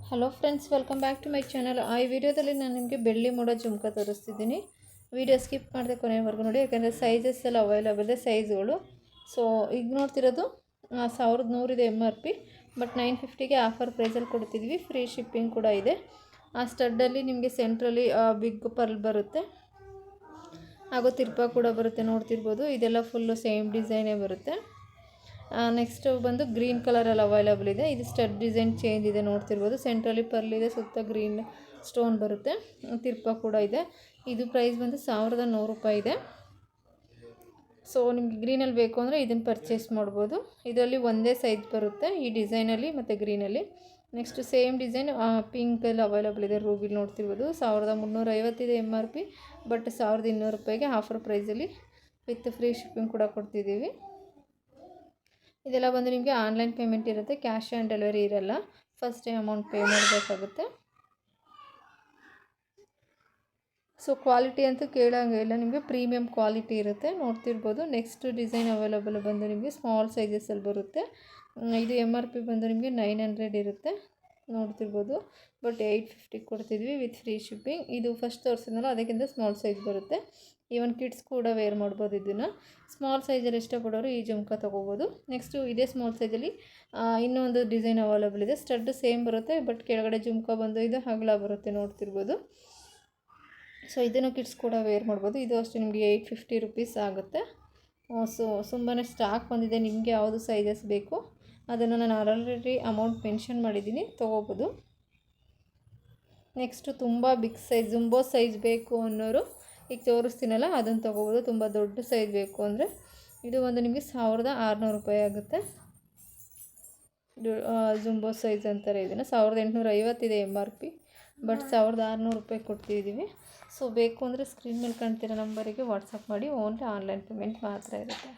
Hello friends, welcome back to my channel. ಈ ವಿಡಿಯೋದಲ್ಲಿ ನಾನು ನಿಮಗೆ ಬೆಳ್ಳಿ ಮೋಡ ಜುಮ್ಕ ತೋರಿಸ್ತಿದ್ದೀನಿ. ವಿಡಿಯೋ ಸ್ಕಿಪ್ ಮಾಡಿದೆ ಕೊನೆವರೆಗೂ ನೋಡಿ, ಯಾಕಂದರೆ ಸೈಜಸ್ ಎಲ್ಲ ಅವೈಲಬಲ್ ಇದೆ ಸೈಜ್ಗಳು. ಸೊ ಈಗ ನೋಡ್ತಿರೋದು 1100 ಇದೆ MRP, ಬಟ್ 950ಗೆ ಆಫರ್ ಪ್ರೈಸಲ್ಲಿ ಕೊಡ್ತಿದ್ವಿ. ಫ್ರೀ ಶಿಪ್ಪಿಂಗ್ ಕೂಡ ಇದೆ. ಆ ಸ್ಟಡ್ಡಲ್ಲಿ ನಿಮಗೆ ಸೆಂಟ್ರಲ್ಲಿ ಬಿಗ್ ಪರ್ಲ್ ಬರುತ್ತೆ, ಹಾಗೂ ತಿರ್ಪ ಕೂಡ ಬರುತ್ತೆ, ನೋಡ್ತಿರ್ಬೋದು. ಇದೆಲ್ಲ ಫುಲ್ಲು ಸೇಮ್ ಡಿಸೈನೇ ಬರುತ್ತೆ. ನೆಕ್ಸ್ಟು ಬಂದು ಗ್ರೀನ್ ಕಲರಲ್ಲಿ ಅವೈಲಬಲ್ ಇದೆ. ಇದು ಸ್ಟಡ್ ಡಿಸೈನ್ ಚೇಂಜ್ ಇದೆ, ನೋಡ್ತಿರ್ಬೋದು. ಸೆಂಟ್ರಲ್ಲಿ ಪರ್ಲ್ ಇದೆ, ಸುತ್ತ ಗ್ರೀನ್ ಸ್ಟೋನ್ ಬರುತ್ತೆ, ತಿರ್ಪ ಕೂಡ ಇದೆ. ಇದು ಪ್ರೈಸ್ ಬಂದು 1100 ರೂಪಾಯಿ ಇದೆ. ಸೊ ನಿಮಗೆ ಗ್ರೀನಲ್ಲಿ ಬೇಕು ಅಂದರೆ ಇದನ್ನು ಪರ್ಚೇಸ್ ಮಾಡ್ಬೋದು. ಇದರಲ್ಲಿ ಒಂದೇ ಸೈಜ್ ಬರುತ್ತೆ, ಈ ಡಿಸೈನಲ್ಲಿ ಮತ್ತು ಗ್ರೀನಲ್ಲಿ. ನೆಕ್ಸ್ಟ್ ಸೇಮ್ ಡಿಸೈನ್ ಪಿಂಕಲ್ಲಿ ಅವೈಲಬಲ್ ಇದೆ, ರೂಬಿಲ್ ನೋಡ್ತಿರ್ಬೋದು. 1350 ಇದೆ MRP, ಬಟ್ 1200 ರೂಪಾಯಿಗೆ ಆಫರ್ ಪ್ರೈಸಲ್ಲಿ ವಿತ್ ಫ್ರೀ ಶಿಪ್ಪಿಂಗ್ ಕೂಡ ಕೊಡ್ತಿದ್ದೀವಿ. ಇದೆಲ್ಲ ಬಂದು ನಿಮಗೆ ಆನ್ಲೈನ್ ಪೇಮೆಂಟ್ ಇರುತ್ತೆ, ಕ್ಯಾಶ್ ಆನ್ ಡೆಲಿವರಿ ಇರಲ್ಲ. ಫಸ್ಟ್ ಟೈಮ್ ಅಮೌಂಟ್ ಪೇ ಮಾಡಬೇಕಾಗುತ್ತೆ. ಸೊ ಕ್ವಾಲಿಟಿ ಅಂತೂ ಕೇಳೋಂಗೆ ಇಲ್ಲ, ನಿಮಗೆ ಪ್ರೀಮಿಯಂ ಕ್ವಾಲಿಟಿ ಇರುತ್ತೆ, ನೋಡ್ತಿರ್ಬೋದು. ನೆಕ್ಸ್ಟ್ ಡಿಸೈನ್ ಅವೈಲಬಲ್ ಬಂದು ನಿಮಗೆ ಸ್ಮಾಲ್ ಸೈಜಸಲ್ಲಿ ಬರುತ್ತೆ. ಇದು MRP ಬಂದು ನಿಮಗೆ 900 ಇರುತ್ತೆ, ನೋಡ್ತಿರ್ಬೋದು. ಬಟ್ 850 ಕೊಡ್ತಿದ್ವಿ ವಿತ್ ಫ್ರೀ ಶಿಪ್ಪಿಂಗ್. ಇದು ಫಸ್ಟ್ ತೋರಿಸಿದ್ನಲ್ಲ, ಅದಕ್ಕಿಂತ ಸ್ಮಾಲ್ ಸೈಜ್ ಬರುತ್ತೆ. ಈವನ್ ಕಿಡ್ಸ್ ಕೂಡ ವೇರ್ ಮಾಡ್ಬೋದು. ಇದನ್ನು ಸ್ಮಾಲ್ ಸೈಜಲ್ಲಿ ಇಷ್ಟಪಡೋರು ಈ ಜುಮ್ಕ ತೊಗೋಬೋದು. ನೆಕ್ಸ್ಟು ಇದೇ ಸ್ಮಾಲ್ ಸೈಜಲ್ಲಿ ಇನ್ನೊಂದು ಡಿಸೈನ್ ಅವೈಲಬಲ್ ಇದೆ. ಸ್ಟಡ್ ಸೇಮ್ ಬರುತ್ತೆ, ಬಟ್ ಕೆಳಗಡೆ ಜುಮ್ಕ ಬಂದು ಇದು ಅಗಲ ಬರುತ್ತೆ, ನೋಡ್ತಿರ್ಬೋದು. ಸೊ ಇದನ್ನು ಕಿಡ್ಸ್ ಕೂಡ ವೇರ್ ಮಾಡ್ಬೋದು. ಇದು ಅಷ್ಟೇ ನಿಮಗೆ 850 ರುಪೀಸ್ ಆಗುತ್ತೆ. ಸೊ ತುಂಬಾ ಸ್ಟಾಕ್ ಬಂದಿದೆ. ನಿಮಗೆ ಯಾವುದು ಸೈಜಸ್ ಬೇಕು ಅದನ್ನು ನಾನು ಆಲ್ರೆಡಿ ಅಮೌಂಟ್ ಮೆನ್ಷನ್ ಮಾಡಿದ್ದೀನಿ, ತೊಗೋಬೋದು. ನೆಕ್ಸ್ಟು ತುಂಬ ಬಿಗ್ ಸೈಜ್ ಜುಂಬೋ ಸೈಜ್ ಬೇಕು ಅನ್ನೋರು ಈಗ ತೋರಿಸ್ತೀನಲ್ಲ ಅದನ್ನು ತೊಗೋಬೋದು. ತುಂಬ ದೊಡ್ಡ ಸೈಜ್ ಬೇಕು ಅಂದರೆ ಇದು ಒಂದು ನಿಮಗೆ 1600 ರೂಪಾಯಿ ಆಗುತ್ತೆ. ಜುಂಬೋ ಸೈಜ್ ಅಂತಾರೆ ಇದನ್ನು. 1850 ಇದೆ MRP, ಬಟ್ 1600 ರೂಪಾಯಿ ಕೊಡ್ತಿದ್ದೀವಿ. ಸೊ ಬೇಕು ಅಂದರೆ ಸ್ಕ್ರೀನ್ ಮೇಲೆ ಕಾಣ್ತಿರೋ ನಂಬರಿಗೆ ವಾಟ್ಸಪ್ ಮಾಡಿ. ಓನ್ಲಿ ಆನ್ಲೈನ್ ಪೇಮೆಂಟ್ ಮಾತ್ರ ಇರುತ್ತೆ.